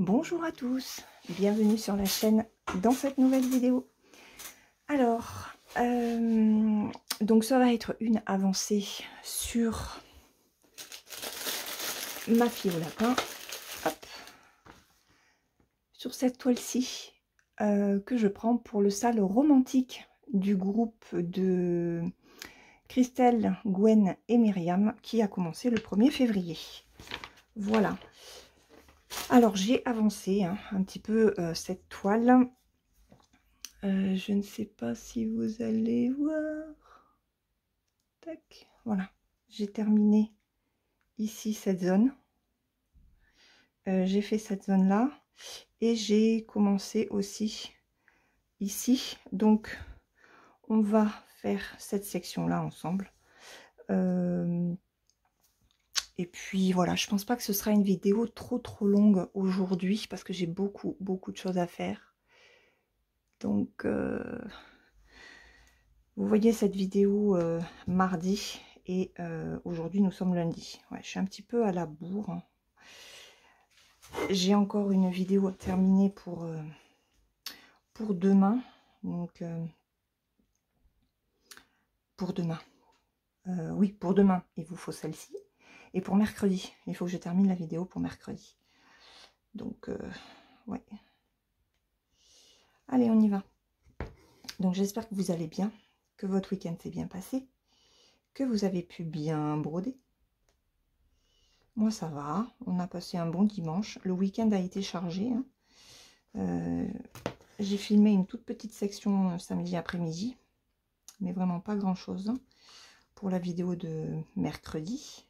Bonjour à tous, bienvenue sur la chaîne dans cette nouvelle vidéo. Alors, donc ça va être une avancée sur ma fille au lapin. Hop. Sur cette toile-ci que je prends pour le sale romantique du groupe de Christelle, Gwen et Myriam qui a commencé le 1er février. Voilà. Alors j'ai avancé un petit peu cette toile. Je ne sais pas si vous allez voir. Tac, voilà. J'ai terminé ici cette zone. J'ai fait cette zone là et j'ai commencé aussi ici. Donc on va faire cette section là ensemble. Et puis voilà, je pense pas que ce sera une vidéo trop longue aujourd'hui parce que j'ai beaucoup de choses à faire. Donc vous voyez cette vidéo mardi et aujourd'hui nous sommes lundi. Ouais, je suis un petit peu à la bourre. J'ai encore une vidéo à terminer pour demain. Donc pour demain. Oui, pour demain, il vous faut celle-ci. Et pour mercredi, il faut que je termine la vidéo pour mercredi. Donc ouais. Allez, on y va. Donc j'espère que vous allez bien, que votre week-end s'est bien passé, que vous avez pu bien broder. Moi ça va, on a passé un bon dimanche. Le week-end a été chargé. J'ai filmé une toute petite section samedi après-midi, mais vraiment pas grand-chose pour la vidéo de mercredi.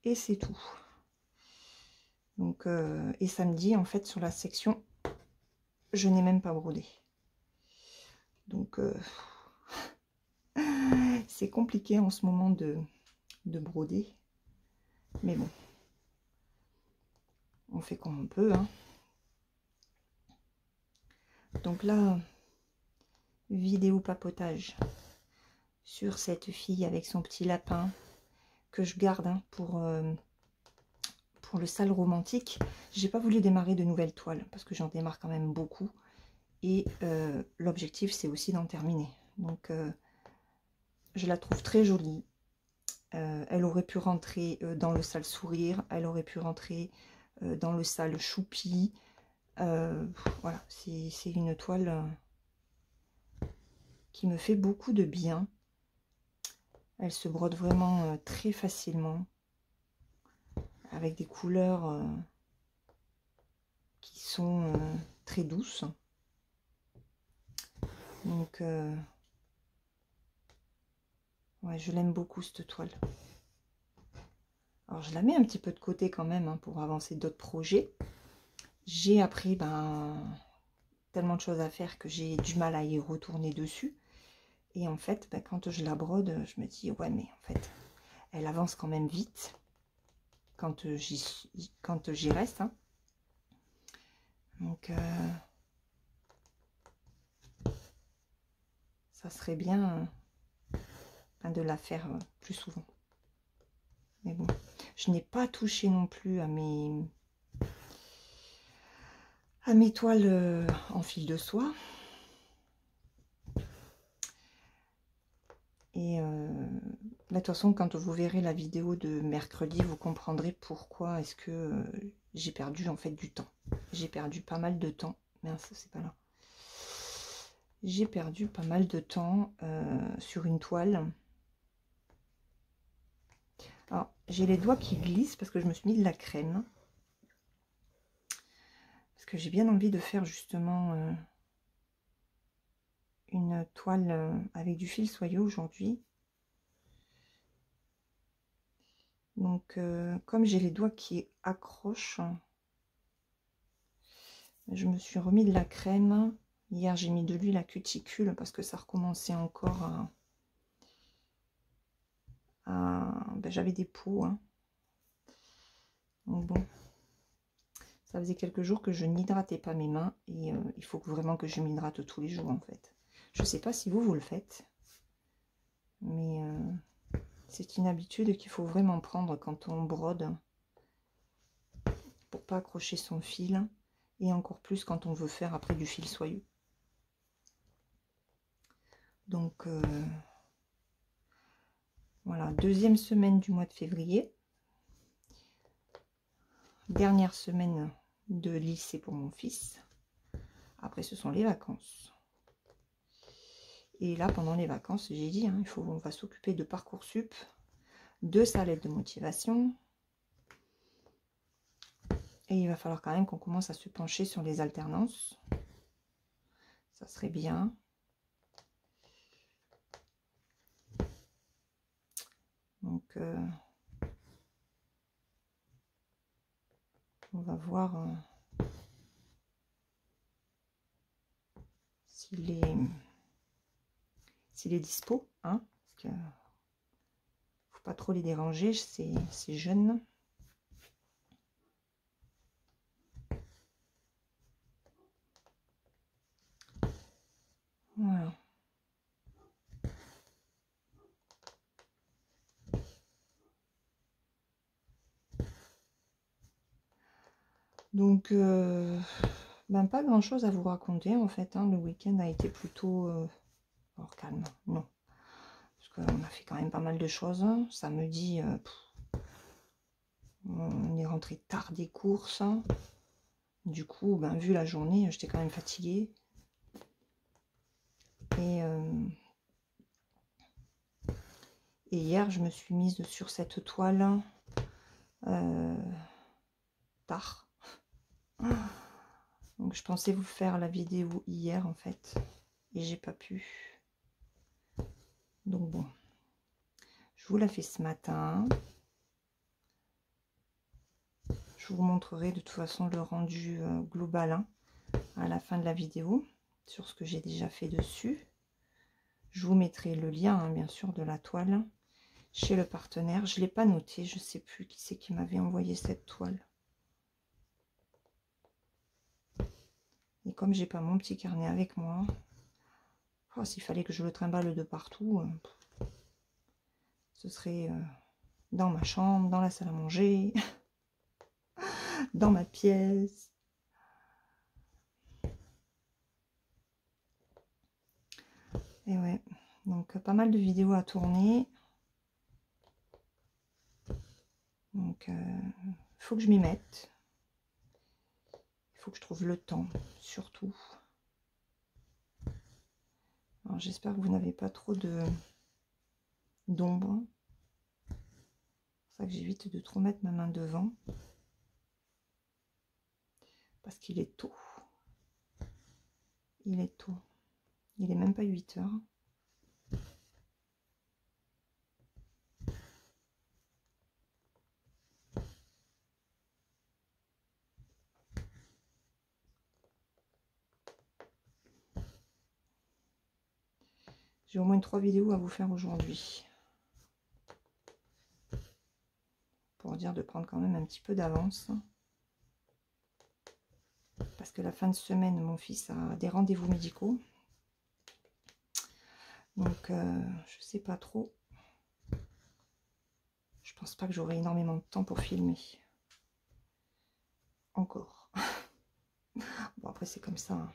Et c'est tout. Donc, et samedi, en fait, sur la section, je n'ai même pas brodé. Donc, c'est compliqué en ce moment de broder. Mais bon, on fait comme on peut. Donc là, vidéo papotage sur cette fille avec son petit lapin que je garde pour le sale romantique. J'ai pas voulu démarrer de nouvelles toiles parce que j'en démarre quand même beaucoup. Et l'objectif, c'est aussi d'en terminer. Donc, je la trouve très jolie. Elle aurait pu rentrer dans le sale sourire. Elle aurait pu rentrer dans le sale choupi. Voilà, c'est une toile qui me fait beaucoup de bien. Elle se brode vraiment très facilement. Avec des couleurs qui sont très douces. Donc, ouais, je l'aime beaucoup cette toile. Alors, je la mets un petit peu de côté quand même pour avancer d'autres projets. J'ai appris tellement de choses à faire que j'ai du mal à y retourner dessus. Et en fait, quand je la brode, je me dis, ouais, mais en fait, elle avance quand même vite quand j'y reste. Donc, ça serait bien de la faire plus souvent. Mais bon, je n'ai pas touché non plus à mes toiles en fil de soie. Et de toute façon, quand vous verrez la vidéo de mercredi, vous comprendrez pourquoi est-ce que j'ai perdu en fait du temps. J'ai perdu pas mal de temps. Mince, c'est pas là. J'ai perdu pas mal de temps sur une toile. Alors, j'ai les doigts qui glissent parce que je me suis mis de la crème. Parce que j'ai bien envie de faire justement une toile avec du fil soyeux aujourd'hui. Donc, comme j'ai les doigts qui accrochent, je me suis remis de la crème. Hier, j'ai mis de l'huile à cuticule parce que ça recommençait encore j'avais des peaux. Donc bon, ça faisait quelques jours que je n'hydratais pas mes mains. Et il faut vraiment que je m'hydrate tous les jours, en fait. Je ne sais pas si vous le faites. Mais c'est une habitude qu'il faut vraiment prendre quand on brode. Bon, pour pas accrocher son fil, et encore plus quand on veut faire après du fil soyeux. Donc voilà, deuxième semaine du mois de février, dernière semaine de lycée pour mon fils. Après ce sont les vacances. Et là pendant les vacances, j'ai dit, hein, on va s'occuper de Parcoursup, de sa lettre de motivation. Et il va falloir quand même qu'on commence à se pencher sur les alternances. Ça serait bien. Donc, on va voir s'il est dispo. Hein, parce que faut pas trop les déranger, c'est jeune. Voilà. Donc, ben pas grand chose à vous raconter en fait. Hein. Le week-end a été plutôt calme. Non. Parce qu'on a fait quand même pas mal de choses. Hein. Samedi, on est rentré tard des courses. Hein. Du coup, ben, vu la journée, j'étais quand même fatiguée. Et hier, je me suis mise sur cette toile tard. Donc, je pensais vous faire la vidéo hier, en fait. Et j'ai pas pu. Donc, bon. Je vous la fais ce matin. Je vous montrerai de toute façon le rendu global hein, à la fin de la vidéo. Sur ce que j'ai déjà fait dessus. Je vous mettrai le lien, hein, bien sûr, de la toile. Chez le partenaire, je ne l'ai pas noté, je ne sais plus qui c'est qui m'avait envoyé cette toile. Et comme j'ai pas mon petit carnet avec moi, oh, s'il fallait que je le trimballe de partout, ce serait dans ma chambre, dans la salle à manger, dans ma pièce. Et ouais, donc pas mal de vidéos à tourner. Donc, il faut que je m'y mette. Il faut que je trouve le temps, surtout. Alors, j'espère que vous n'avez pas trop d'ombre. C'est pour ça que j'évite de trop mettre ma main devant. Parce qu'il est tôt. Il est tôt. Il est même pas 8 heures. J'ai au moins 3 vidéos à vous faire aujourd'hui. Pour dire de prendre quand même un petit peu d'avance. Parce que la fin de semaine, mon fils a des rendez-vous médicaux. Donc, je sais pas trop. Je pense pas que j'aurai énormément de temps pour filmer. Encore. Bon, après, c'est comme ça. Hein.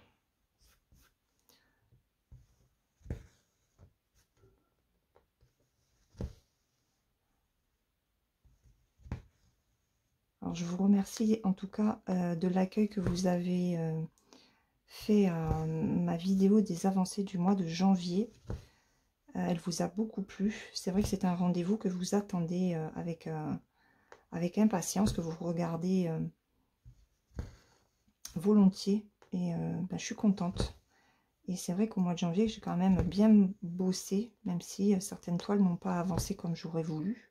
Alors, je vous remercie en tout cas de l'accueil que vous avez fait à ma vidéo des avancées du mois de janvier. Elle vous a beaucoup plu. C'est vrai que c'est un rendez-vous que vous attendez avec impatience, que vous regardez volontiers. Et je suis contente. Et c'est vrai qu'au mois de janvier, j'ai quand même bien bossé, même si certaines toiles n'ont pas avancé comme j'aurais voulu.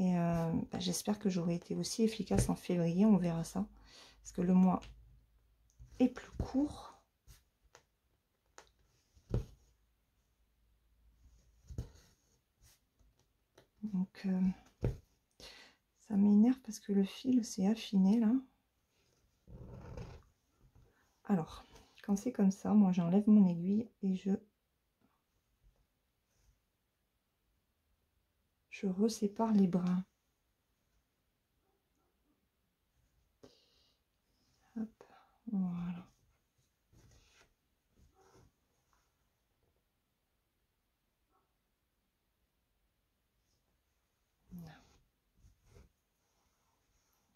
Et j'espère que j'aurai été aussi efficace en février, on verra ça. Parce que le mois est plus court. Donc, ça m'énerve parce que le fil s'est affiné là. Alors, quand c'est comme ça, moi j'enlève mon aiguille et je... je resépare les brins. Hop, voilà.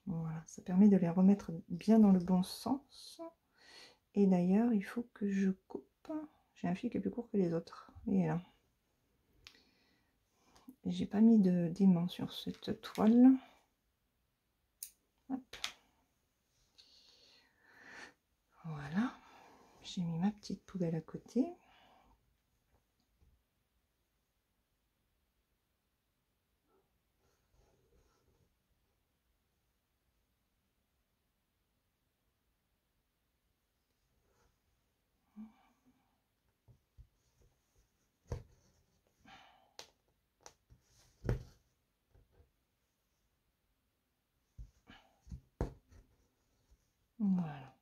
Voilà, ça permet de les remettre bien dans le bon sens. Et d'ailleurs, il faut que je coupe. J'ai un fil qui est plus court que les autres. Et là. J'ai pas mis d'aimant sur cette toile. Hop. Voilà. J'ai mis ma petite poubelle à côté. Voilà.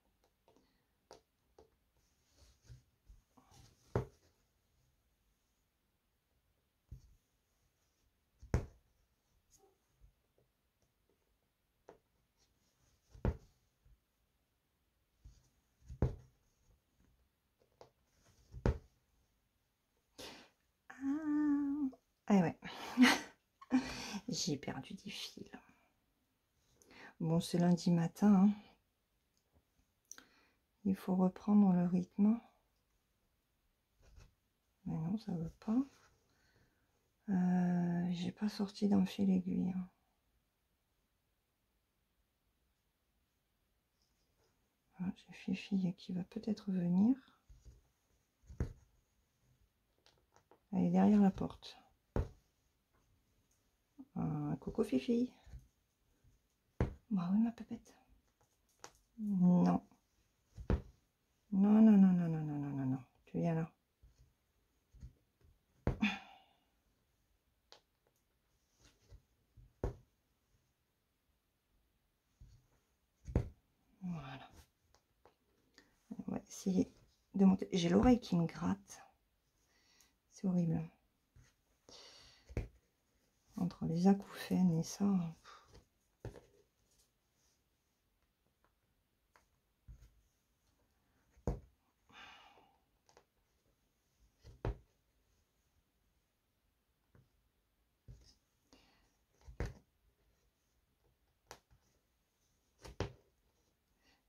Ah ouais. J'ai perdu des fils. Bon, c'est lundi matin. Hein. Il faut reprendre le rythme. Mais non, ça veut pas. J'ai pas sorti d'un fil aiguille. Voilà, j'ai Fifi qui va peut-être venir. Elle est derrière la porte. Coucou Fifi. Bah oui ma pépette. Non. Non, non, non, non, non, non, non, non, non. Tu viens là. Voilà. On va essayer de monter. J'ai l'oreille qui me gratte. C'est horrible. Entre les acouphènes et ça.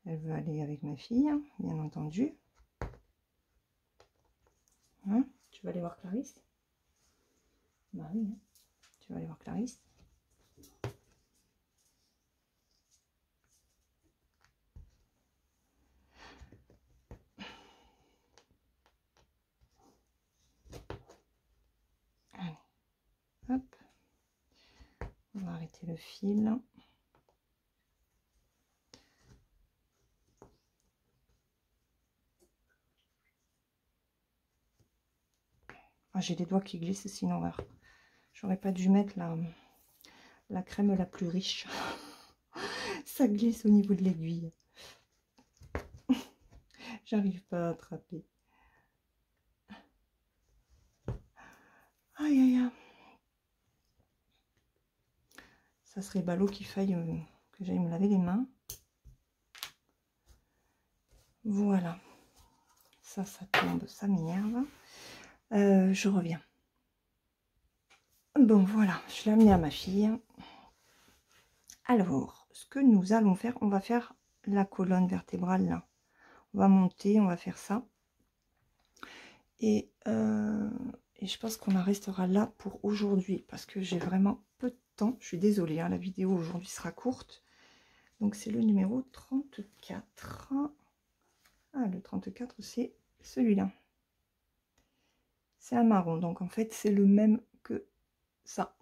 Elle veut aller avec ma fille, bien entendu. Hein? Tu vas aller voir Clarisse? Bah oui, hein. Tu vas aller voir Clarisse. Allez, hop. On va arrêter le fil. Ah, j'ai des doigts qui glissent, sinon j'aurais pas dû mettre la crème la plus riche. Ça glisse au niveau de l'aiguille. J'arrive pas à attraper. Aïe aïe aïe. Ça serait ballot qu'il faille que j'aille me laver les mains. Voilà. Ça tombe, ça m'énerve. Je reviens. Bon, voilà, je l'ai amené à ma fille. Alors, ce que nous allons faire, on va faire la colonne vertébrale là. On va monter, on va faire ça. Et je pense qu'on en restera là pour aujourd'hui parce que j'ai vraiment peu de temps. Je suis désolée, hein, la vidéo aujourd'hui sera courte. Donc, c'est le numéro 34. Ah, le 34, c'est celui-là. C'est un marron, donc en fait, c'est le même que ça.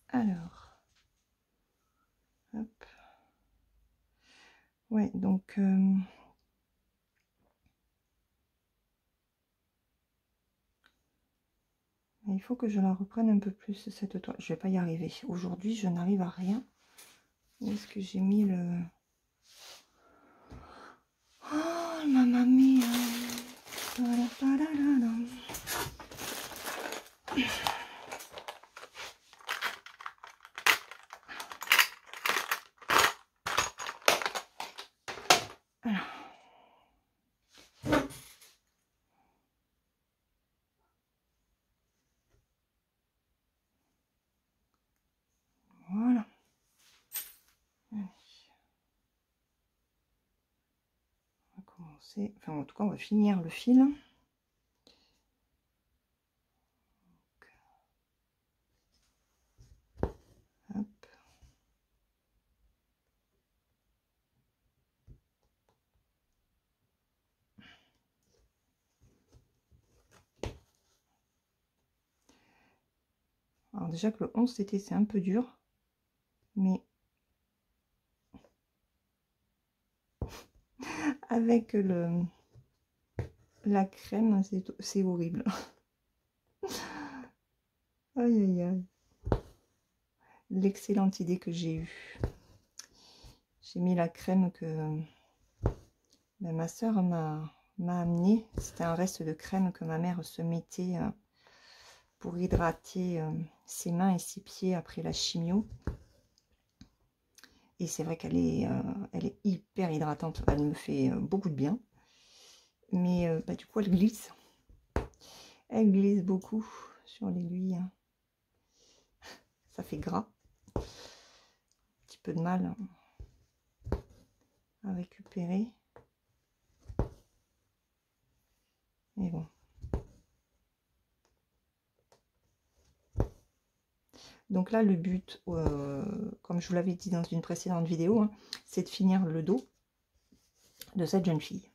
Alors, hop. Ouais, donc il faut que je la reprenne un peu plus cette toile. Je vais pas y arriver. Aujourd'hui, je n'arrive à rien Où est-ce que j'ai mis le... Oh, mamma mia. Voilà. Allez. On va commencer. Enfin, en tout cas, on va finir le fil. Hop. Alors déjà que le 11 c'était c'est un peu dur, mais avec la crème c'est horrible. Aïe aïe aïe. L'excellente idée que j'ai eue. J'ai mis la crème que ma soeur m'a amené. C'était un reste de crème que ma mère se mettait pour hydrater ses mains et ses pieds après la chimio. Et c'est vrai qu'elle est, elle est hyper hydratante. Elle me fait beaucoup de bien. Mais du coup, elle glisse. Elle glisse beaucoup sur l'aiguille. Ça fait gras. Un petit peu de mal à récupérer. Mais bon. Donc là, le but, comme je vous l'avais dit dans une précédente vidéo, hein, c'est de finir le dos de cette jeune fille.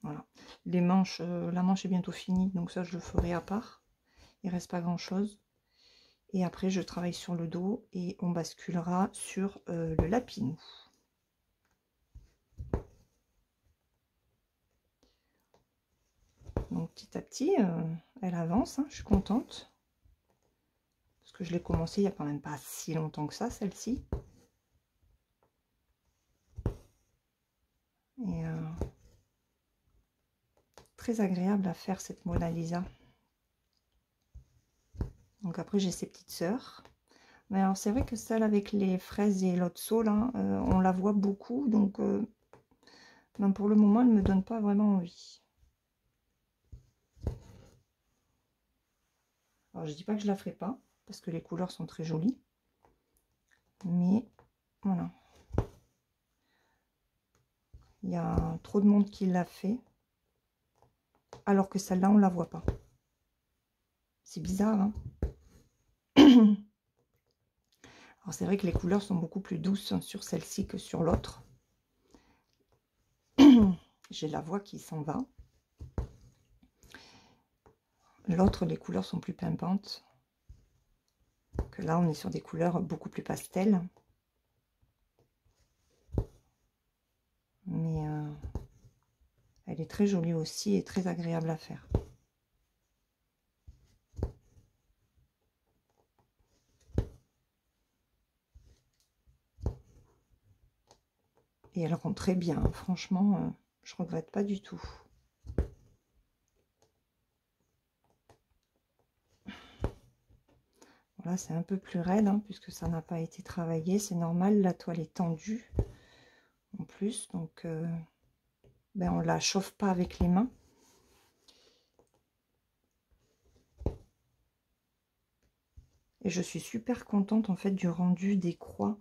Voilà. Les manches, la manche est bientôt finie, donc ça, je le ferai à part. Il reste pas grand-chose. Et après, je travaille sur le dos et on basculera sur le lapinou. Donc petit à petit, elle avance, hein, je suis contente. Parce que je l'ai commencé il n'y a quand même pas si longtemps que ça, celle-ci. Et très agréable à faire cette Mona Lisa. Donc après, j'ai ces petites sœurs. Mais alors, c'est vrai que celle avec les fraises et l'otso, là, on la voit beaucoup. Donc, ben, pour le moment, elle ne me donne pas vraiment envie. Alors, je dis pas que je la ferai pas, parce que les couleurs sont très jolies. Mais, voilà. Il y a trop de monde qui l'a fait. Alors que celle-là, on la voit pas. C'est bizarre, hein. Alors, c'est vrai que les couleurs sont beaucoup plus douces sur celle-ci que sur l'autre. J'ai la voix qui s'en va. L'autre, les couleurs sont plus pimpantes. Que là, on est sur des couleurs beaucoup plus pastel. Mais elle est très jolie aussi et très agréable à faire. Et elle rend très bien. Hein. Franchement, je regrette pas du tout. Là, c'est un peu plus raide, hein, puisque ça n'a pas été travaillé. C'est normal, la toile est tendue en plus. Donc, ben, on ne la chauffe pas avec les mains. Et je suis super contente en fait du rendu des croix.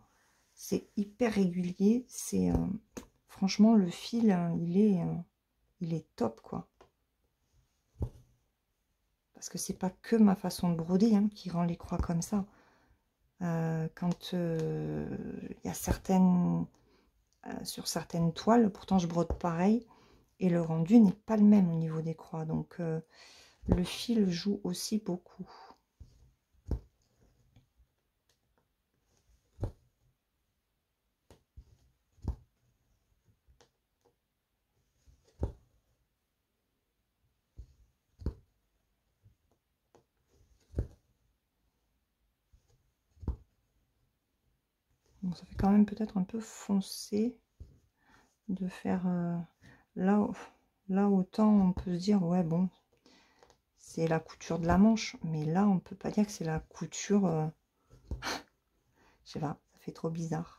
C'est hyper régulier. C'est franchement le fil, il est top quoi. Parce que c'est pas que ma façon de broder hein, qui rend les croix comme ça. Quand il y a certaines sur certaines toiles, pourtant je brode pareil et le rendu n'est pas le même au niveau des croix. Donc le fil joue aussi beaucoup. Bon, ça fait quand même peut-être un peu foncé de faire là, là autant on peut se dire ouais bon c'est la couture de la manche, mais là on peut pas dire que c'est la couture je sais pas, ça fait trop bizarre.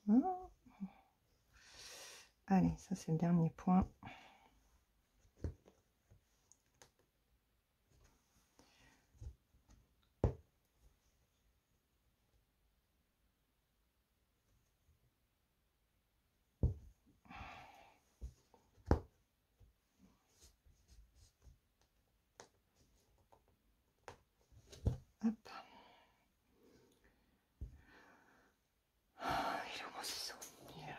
Ah. Allez, ça c'est le dernier point. Hop. Il est où mon ciseau? Il est là.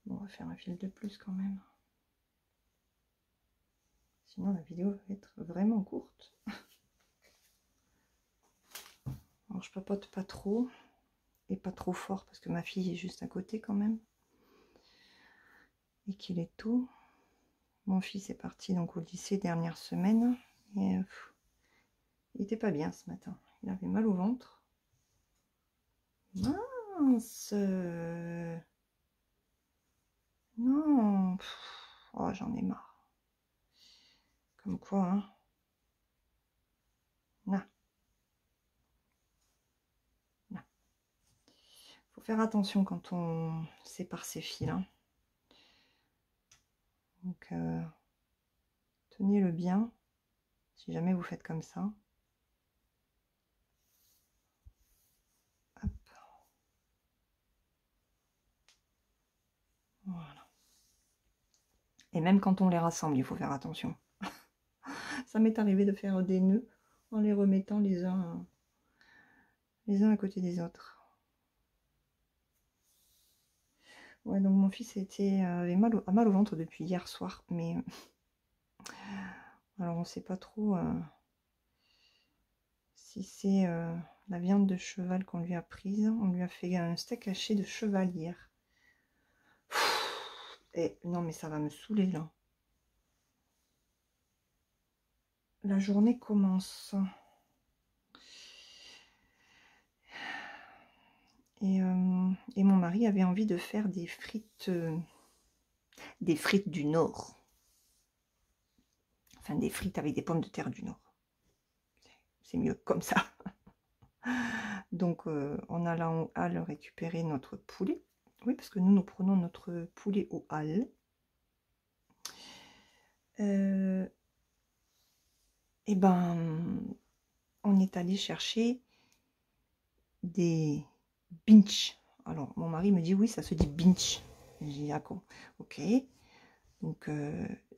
Bon, on va faire un fil de plus quand même. Sinon la vidéo va être vraiment courte. Alors je papote pas trop et pas trop fort parce que ma fille est juste à côté quand même. Et qu'il est tôt. Mon fils est parti donc au lycée dernière semaine. Et il était pas bien ce matin. Il avait mal au ventre. Mince. Non. Oh, j'en ai marre. Comme quoi, hein. Non. Non. Faut faire attention quand on sépare ses fils. Hein. Donc, tenez-le bien. Si jamais vous faites comme ça. Hop. Voilà. Et même quand on les rassemble, il faut faire attention. Ça m'est arrivé de faire des nœuds en les remettant les uns à côté des autres. Ouais, donc mon fils avait mal au ventre depuis hier soir, mais alors on sait pas trop si c'est la viande de cheval qu'on lui a prise. On lui a fait un steak haché de cheval hier. Et non mais ça va me saouler là. La journée commence. Et mon mari avait envie de faire des frites du Nord. Enfin, des frites avec des pommes de terre du Nord. C'est mieux comme ça. Donc, on a là en halle récupérer notre poulet. Oui, parce que nous prenons notre poulet au halles. Et ben, on est allé chercher des binch. Alors, mon mari me dit, oui, ça se dit binch. J'ai dit, ah, ok. Donc,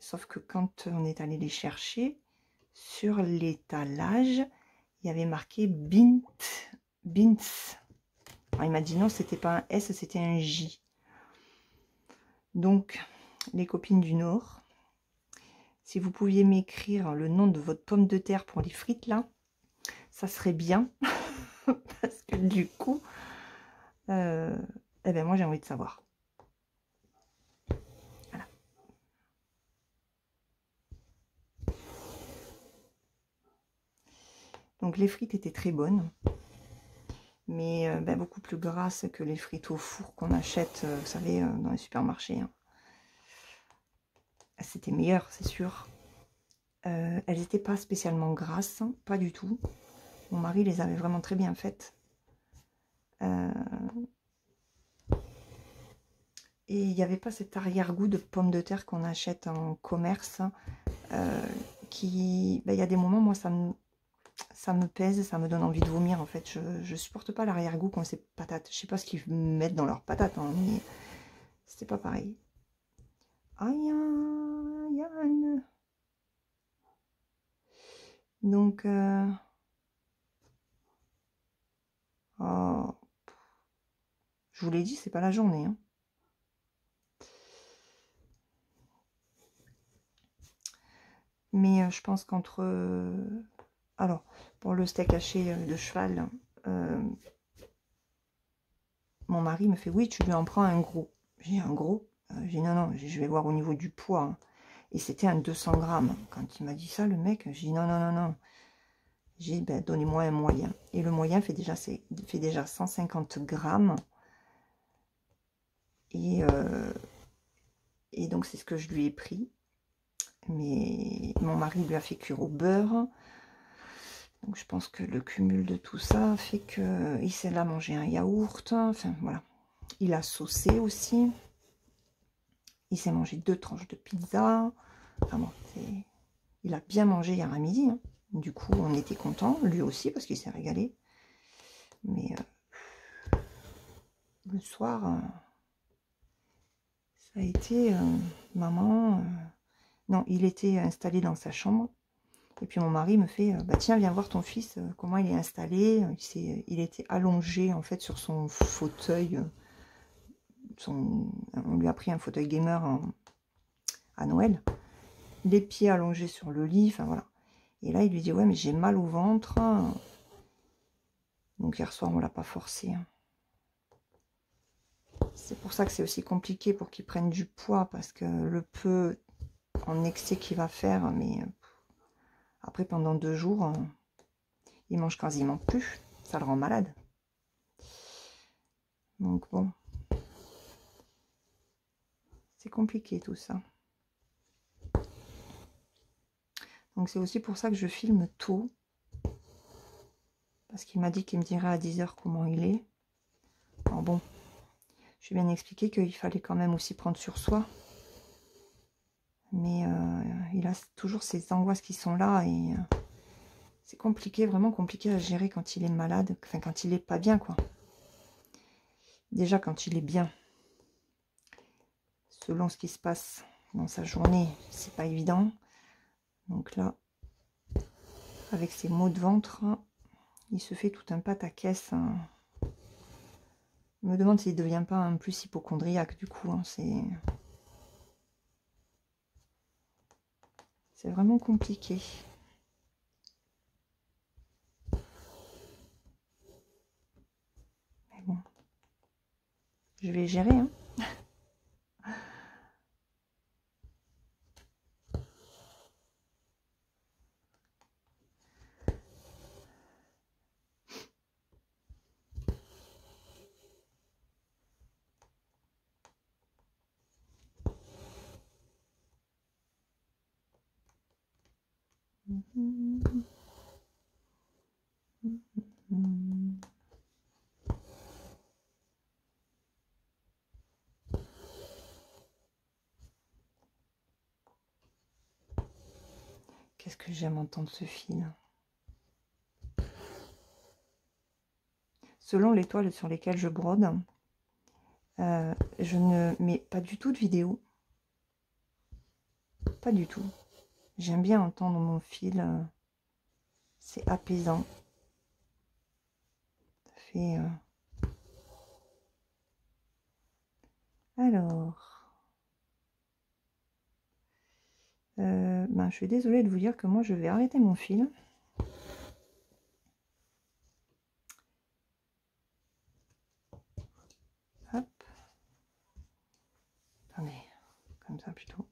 sauf que quand on est allé les chercher, sur l'étalage, il y avait marqué Bint. Alors, il m'a dit non, c'était pas un S, c'était un J. Donc, les copines du Nord, si vous pouviez m'écrire le nom de votre pomme de terre pour les frites là, ça serait bien. Parce que du coup, eh ben moi j'ai envie de savoir. Voilà. Donc les frites étaient très bonnes. Mais beaucoup plus grasses que les frites au four qu'on achète, vous savez, dans les supermarchés. Hein. C'était meilleur, c'est sûr. Elles n'étaient pas spécialement grasses, hein, pas du tout. Mon mari les avait vraiment très bien faites. Et il n'y avait pas cet arrière-goût de pommes de terre qu'on achète en commerce. Il y a des moments, moi, ça me pèse, ça me donne envie de vomir en fait. Je supporte pas l'arrière-goût quand c'est patates. Je sais pas ce qu'ils mettent dans leurs patates, hein, mais c'était pas pareil. Aïe, Yann. Donc, oh, je vous l'ai dit, c'est pas la journée. Hein. Mais je pense qu'entre... alors, pour le steak haché de cheval, mon mari me fait, oui, tu lui en prends un gros. J'ai un gros. J'ai dit, non, non, je vais voir au niveau du poids. Hein. Et c'était un 200 grammes. Quand il m'a dit ça, le mec, j'ai dit, non, non, non, non. J'ai dit, ben, donnez-moi un moyen. Et le moyen fait déjà 150 grammes. Et donc, c'est ce que je lui ai pris. Mais mon mari lui a fait cuire au beurre. Donc, je pense que le cumul de tout ça fait qu'il s'est là mangé un yaourt. Enfin, voilà. Il a saucé aussi. Il s'est mangé 2 tranches de pizza. Enfin bon, il a bien mangé hier à midi. Hein. Du coup, on était content, lui aussi, parce qu'il s'est régalé. Mais le soir, ça a été maman. Non, il était installé dans sa chambre. Et puis mon mari me fait, bah tiens, viens voir ton fils, comment il est installé. Il était allongé en fait sur son fauteuil. On lui a pris un fauteuil gamer à Noël. Les pieds allongés sur le lit, enfin voilà. Et là, il lui dit, ouais, mais j'ai mal au ventre. Donc hier soir, on ne l'a pas forcé. Hein. C'est pour ça que c'est aussi compliqué pour qu'il prenne du poids, parce que le peu en excès qu'il va faire, mais après, pendant 2 jours, il mange quasiment plus. Ça le rend malade. Donc bon, c'est compliqué tout ça. Donc c'est aussi pour ça que je filme tôt. Parce qu'il m'a dit qu'il me dirait à 10 h comment il est. Alors bon, je vais bien expliquer qu'il fallait quand même aussi prendre sur soi. Mais il a toujours ces angoisses qui sont là et c'est compliqué, vraiment compliqué à gérer quand il est malade, enfin quand il est pas bien quoi. Déjà quand il est bien, selon ce qui se passe dans sa journée, c'est pas évident. Donc là, avec ses maux de ventre, il se fait tout un pataquès. Hein. Je me demande s'il ne devient pas un plus hypocondriaque du coup. Hein. C'est vraiment compliqué. Mais bon, je vais gérer. Hein. Qu'est-ce que j'aime entendre ce fil. Selon les toiles sur lesquelles je brode, je ne mets pas du tout de vidéo. Pas du tout. J'aime bien entendre mon fil. C'est apaisant. Ça fait... Alors... ben, je suis désolée de vous dire que moi, je vais arrêter mon fil. Hop. Attendez. Comme ça, plutôt.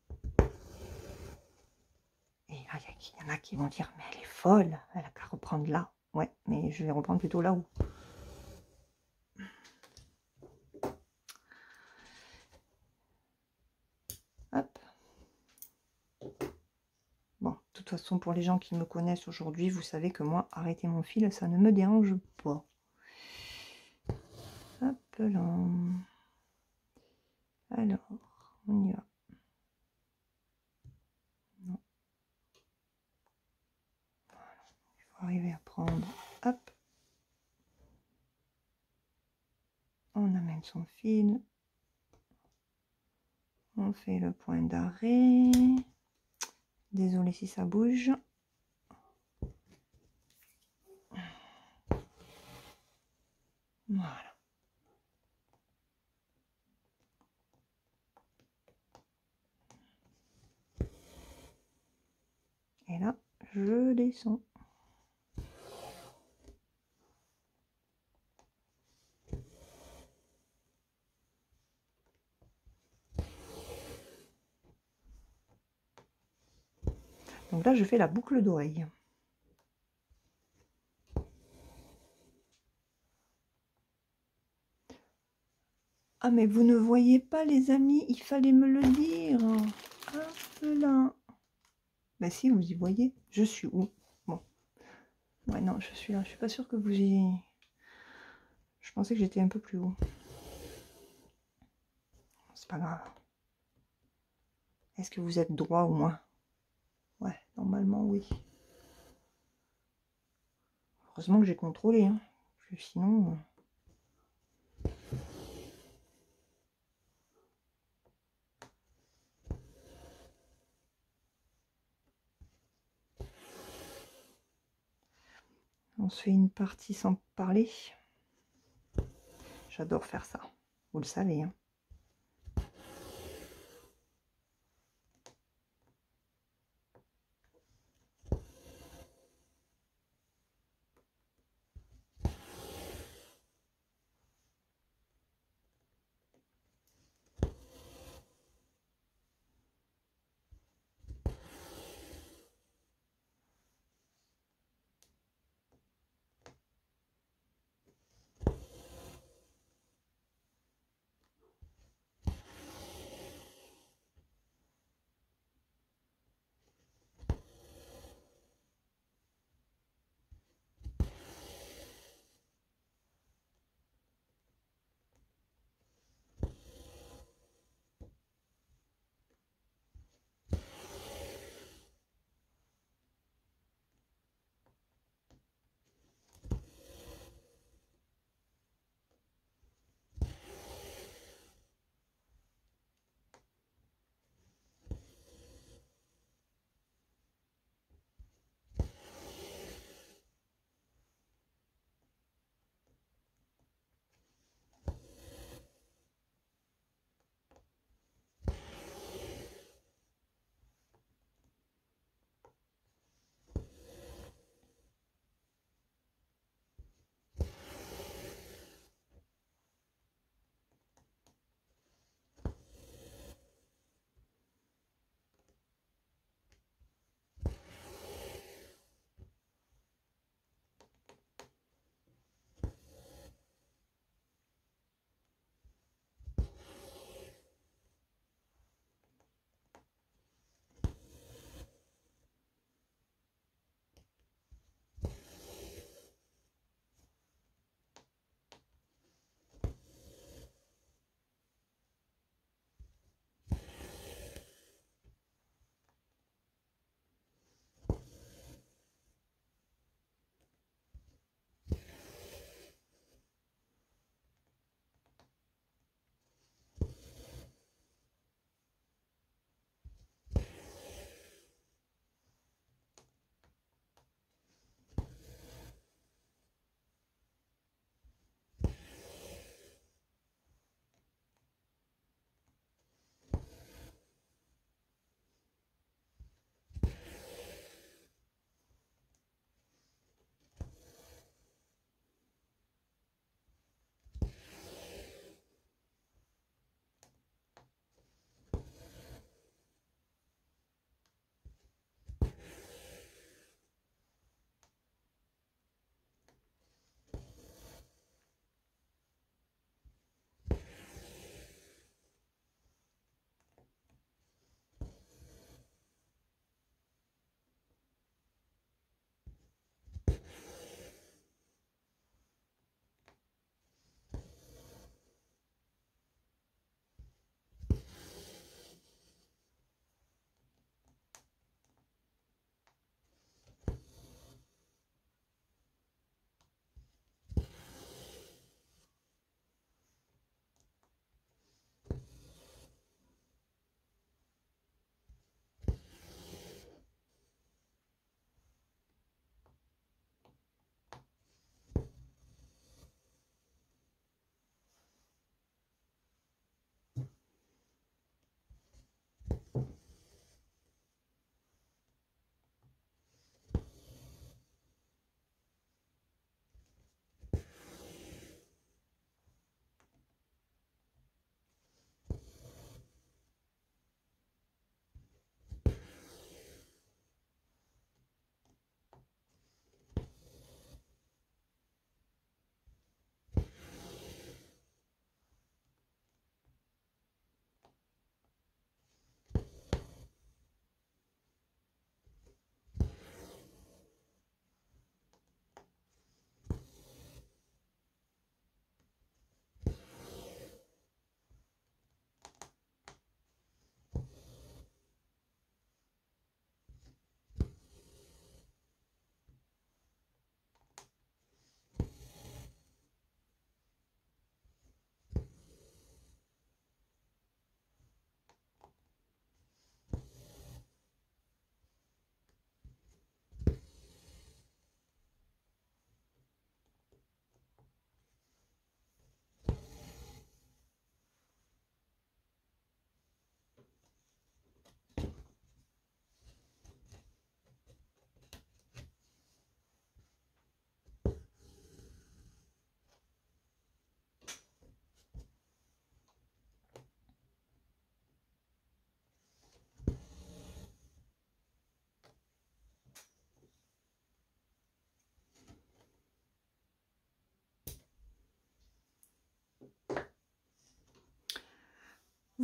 Et là, il y en a qui vont dire, mais elle est folle. Elle a qu'à reprendre là. Ouais, mais je vais reprendre plutôt là-haut. Hop. Bon, de toute façon, pour les gens qui me connaissent aujourd'hui, vous savez que moi, arrêter mon fil, ça ne me dérange pas. Hop là. Alors, on y va. Non. Voilà. Il faut arriver à prendre. Hop. On amène son fil. On fait le point d'arrêt. Désolée si ça bouge. Voilà. je descends. Donc là, je fais la boucle d'oreille. Ah, mais vous ne voyez pas, les amis, il fallait me le dire. Hop là. Ben si, vous y voyez. Je suis où? Bon. Ouais, non, je suis là. Je suis pas sûre que vous y... Je pensais que j'étais un peu plus haut. C'est pas grave. Est-ce que vous êtes droit au moins? Ouais, normalement, oui. Heureusement que j'ai contrôlé, hein. Parce que sinon... On se fait une partie sans parler. J'adore faire ça. Vous le savez, hein.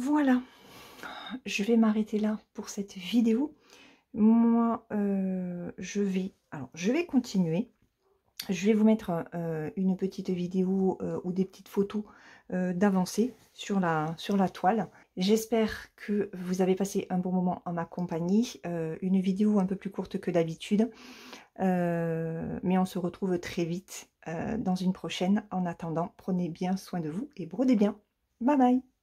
Voilà, je vais m'arrêter là pour cette vidéo. Moi, je vais continuer. Je vais vous mettre une petite vidéo ou des petites photos d'avancée sur la toile. J'espère que vous avez passé un bon moment en ma compagnie. Une vidéo un peu plus courte que d'habitude. Mais on se retrouve très vite dans une prochaine. En attendant, prenez bien soin de vous et brodez bien. Bye bye!